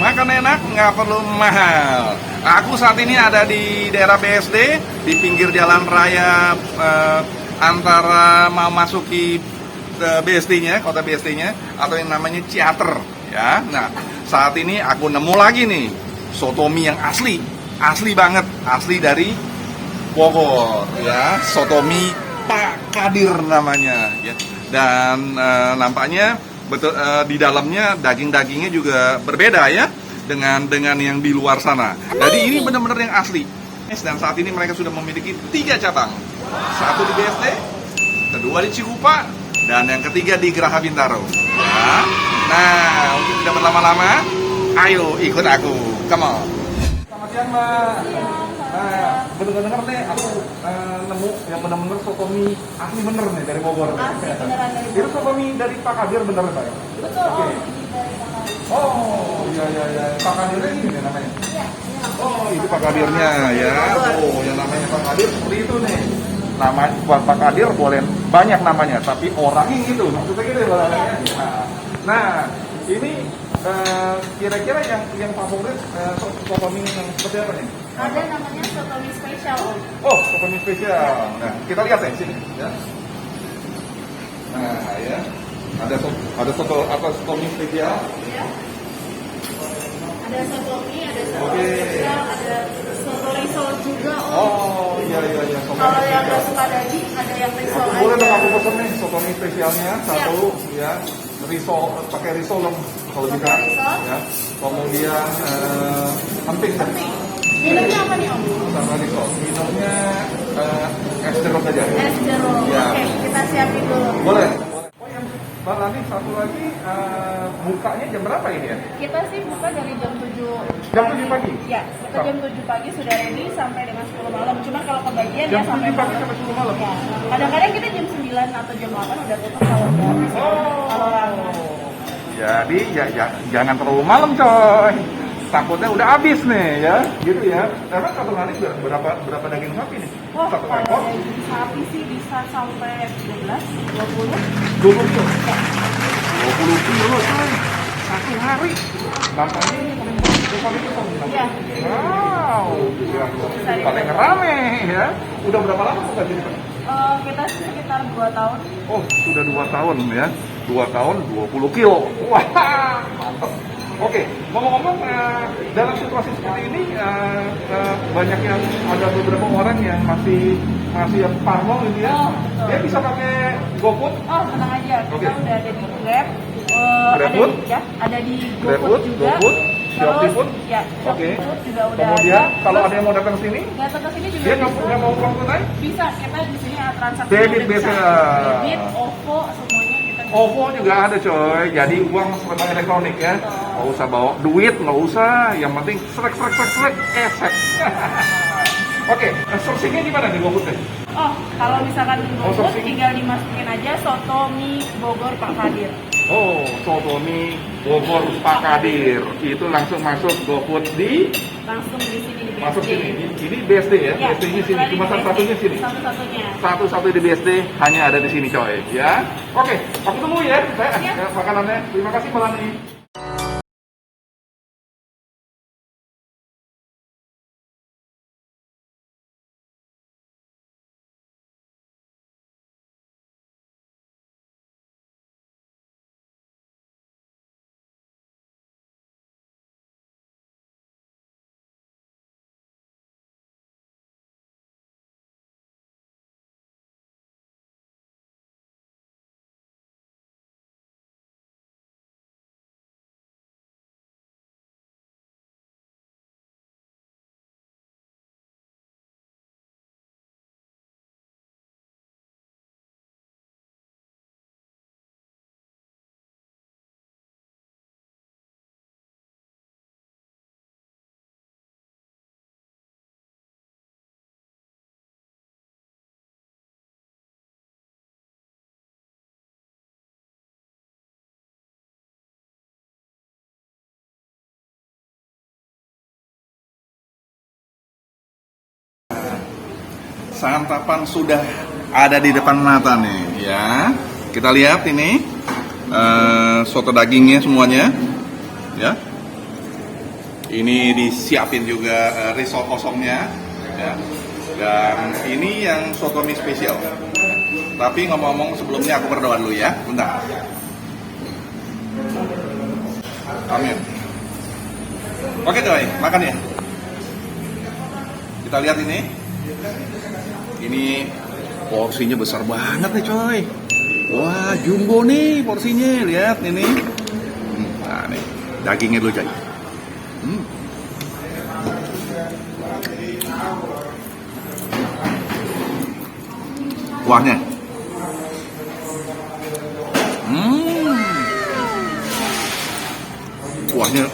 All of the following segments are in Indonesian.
makan enak, nggak perlu mahal. Aku saat ini ada di daerah BSD, di pinggir jalan raya antara mau masuki BSD-nya, kota BSD-nya, atau yang namanya Ciater. Ya, nah saat ini aku nemu lagi nih soto mie yang asli banget, asli dari Bogor. Ya, soto mie Pak Kadir namanya. Ya, dan nampaknya betul di dalamnya dagingnya juga berbeda ya dengan yang di luar sana. Jadi ini benar-benar yang asli. Dan saat ini mereka sudah memiliki 3 cabang. Satu di BSD, kedua di Cikupa, dan yang ketiga di Geraha Bintaro. Ya. Nah, untuk tidak berlama-lama, ayo ikut aku. Come on. Selamat siang, Mbak. Nah, bener-bener nih aku nemu yang bener-bener soto mie asli bener nih dari Bogor. Asli beneran dari Bogor. Itu soto mie dari Pak Kadir bener Pak ya? Betul, Oke. ini dari Pak Kadir. Oh, iya. Pak Kadirnya ini nih namanya? Iya. Oh, itu Pak Kadirnya ya. Oh, yang namanya Pak Kadir seperti itu nih. Nama buat Pak Kadir boleh banyak namanya, tapi orangnya gitu. Maksudnya gitu ya. Nah, ini kira-kira yang favorit soto mie yang seperti apa nih? Ada namanya soto mie spesial. Oh, soto mie spesial. Nah, kita lihat ya sini ya. Nah, ya. Ada soto mie spesial. Ya. Ada soto mie, ada soto Oke. spesial, ada soto risol juga. Oh, iya. Soto Kalau mie yang spesial. nggak suka daging, ada yang risol aja. Boleh dong aku pesen nih soto mie spesialnya satu ya. Risol pakai risol dong kalau bisa Pakai risol. ya. Kemudian emping. Minumnya apa nih Om? Sama risol. Minumnya es jeruk aja. Es jeruk. Ya. Oke, kita siapin dulu. Boleh. Oh yang Mbak Lani satu lagi bukanya jam berapa ini ya? Kita sih buka dari jam 7 Jam 7 pagi? Ya, kita jam 7 pagi sudah ready sampai dengan 10 malam. Cuma kalau kebagian Jam ya sampai 7 pagi malam. sampai 10 malam? Ya. Kadang-kadang kita jam 9 atau jam 8 udah tutup kalau udah habis. Kalau ramai. Jadi jangan terlalu malam coy. Takutnya udah habis nih ya, gitu ya. Emang satu hari berapa daging sapi nih? Wah, Satu kalau ekor? daging sapi sih bisa sampai 13, 20. 20 kilo. 20 kilo coy. Satu hari. Nampaknya ini paling besar. Iya. Wow. Paling rame ya. Udah berapa lama buka jadi? Kita sih sekitar 2 tahun. Oh, sudah 2 tahun ya. 2 tahun 20 kilo. Wah, mantap. Oke, ngomong-ngomong dalam situasi seperti ini banyak yang ada beberapa orang yang masih yang parno gitu ya. Oh, betul. Dia bisa pakai GoFood. Oh, tenang aja. Kita Oke. udah ada di Grab. GrabFood? Ada di GrabFood, GoFood juga. GoFood, Terus, ShopeeFood? ya, Oke. ShopeeFood juga udah Kemudian ada. kalau Terus, ada yang mau datang sini, datang ke sini juga dia bisa. nggak mau uang tunai? Bisa, kita di sini transaksi Debit udah biasa. bisa. Debit, OVO, semuanya kita bisa. OVO juga ada coy, jadi uang seperti elektronik ya. Nggak usah bawa duit, nggak usah. Yang penting srek, esek. Oke, sourcingnya gimana nih GoFood deh? Oh, kalau misalkan GoFood sourcing. tinggal dimasukin aja soto mie Bogor Pak Kadir. Oh, soto mie Bogor Pak Kadir. Itu langsung masuk GoFood di Langsung di sini di BSD. masuk sini. Ini BSD ya? Ya, BSD-nya sini. kecuali Cuma di satu-satunya sini. Satu-satunya. Satu-satu di BSD hanya ada di sini coy ya. Oke, aku tunggu ya, saya Ya. makanannya. Terima kasih Melani. Santapan sudah ada di depan mata nih ya. Kita lihat ini soto dagingnya semuanya ya. Ini disiapin juga risol kosongnya, ya. Dan ini yang soto mie spesial. Tapi ngomong-ngomong sebelumnya aku berdoa dulu ya, bentar. Amin. Oke coy, makan ya. Kita lihat ini. Ini porsinya besar banget nih coy. Wah, jumbo nih porsinya, lihat ini. Nah nih, dagingnya dulu coy. Kuahnya. Kuahnya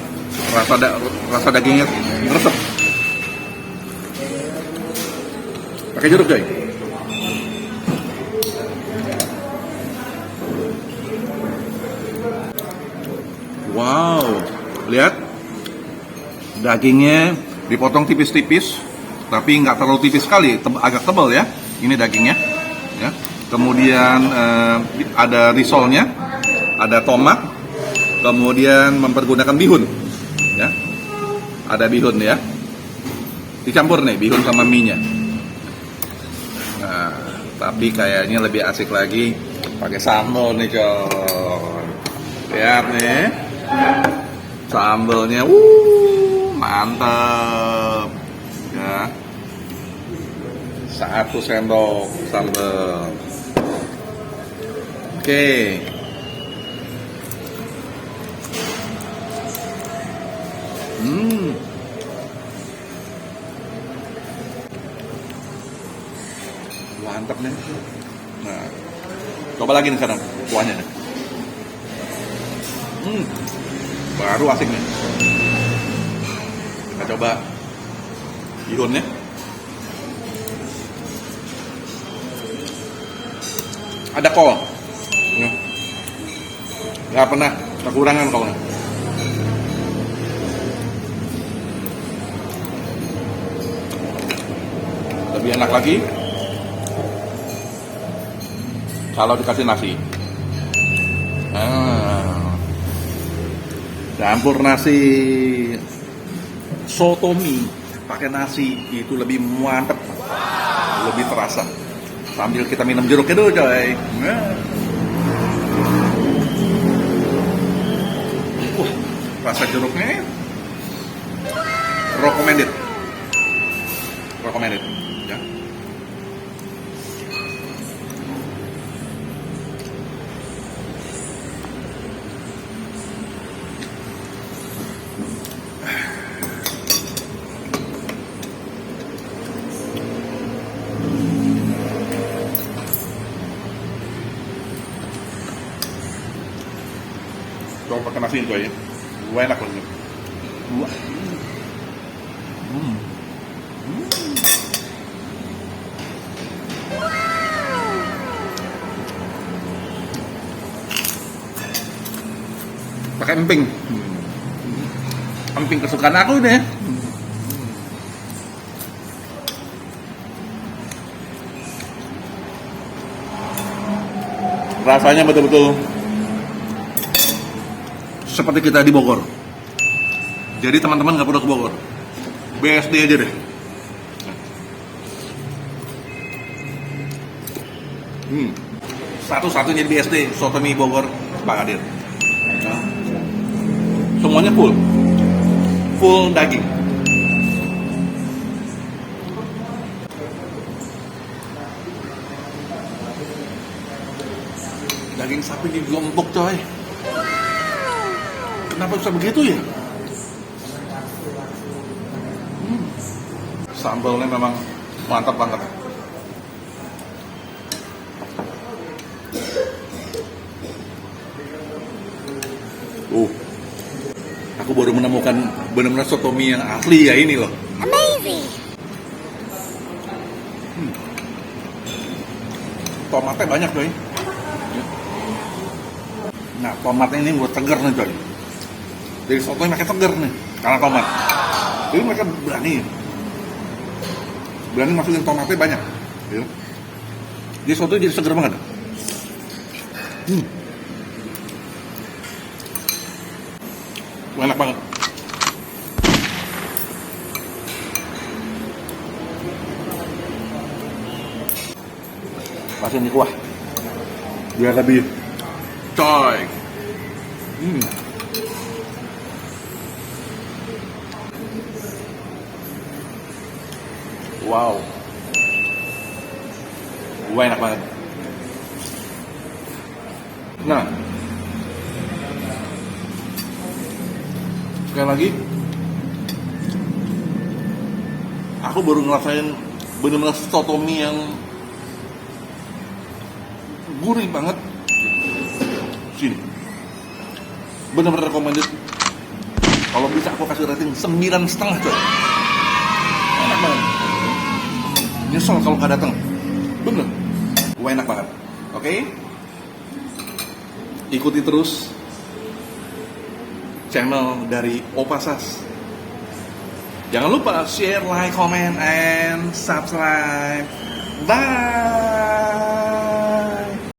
rasa dagingnya resep. Pakai jeruk coy. Wow, lihat dagingnya dipotong tipis-tipis, tapi nggak terlalu tipis sekali, agak tebal ya. Ini dagingnya, ya. Kemudian ada risolnya, ada tomat, kemudian mempergunakan bihun, ya. Ada bihun ya, dicampur nih bihun sama mie-nya. Nah, tapi kayaknya lebih asik lagi pakai sambal nih coy. Lihat nih. Sambalnya, mantap ya. 1 sendok sambal. Oke. Mantap nih. Nah, coba lagi nih sekarang kuahnya nih. Baru asik nih. Kita coba bihunnya. Ada kol. Nggak pernah kekurangan kolnya. Lebih enak lagi kalau dikasih nasi. Campur nasi soto mie pakai nasi itu lebih mantep, lebih terasa. Sambil kita minum jeruknya dulu coy. Rasa jeruknya recommended ya. Coba pakai nasi itu aja. Wah, enak banget. Wah. Pakai emping. Emping kesukaan aku ini ya. Rasanya betul-betul seperti kita di Bogor. Jadi teman-teman nggak perlu ke Bogor, BSD aja deh. Satu-satunya di BSD soto mie Bogor Pak Kadir. Semuanya full daging. Daging sapi digelombok coy. Kenapa bisa begitu ya? Sambalnya memang mantap banget. Aku baru menemukan benar-benar soto mie yang asli ya ini loh. Amazing. Tomatnya banyak coy. Nah, tomatnya ini buat seger nih coy. Jadi sotonya makin seger nih karena tomat. Jadi mereka berani masukin tomatnya banyak, ya. Jadi soto jadi seger banget. Enak banget. Masih ini kuah. Biar lebih coy. Wow. Wah, enak banget. Nah, sekali lagi, aku baru ngerasain bener-bener sotomi yang gurih banget. Sini, bener-bener recommended. Kalau bisa aku kasih rating 9,5 coy. Enak banget. Nyesel kalau nggak datang. Bener, wah enak banget. Oke, ikuti terus channel dari Opasas. Jangan lupa share, like, comment, and subscribe. Bye.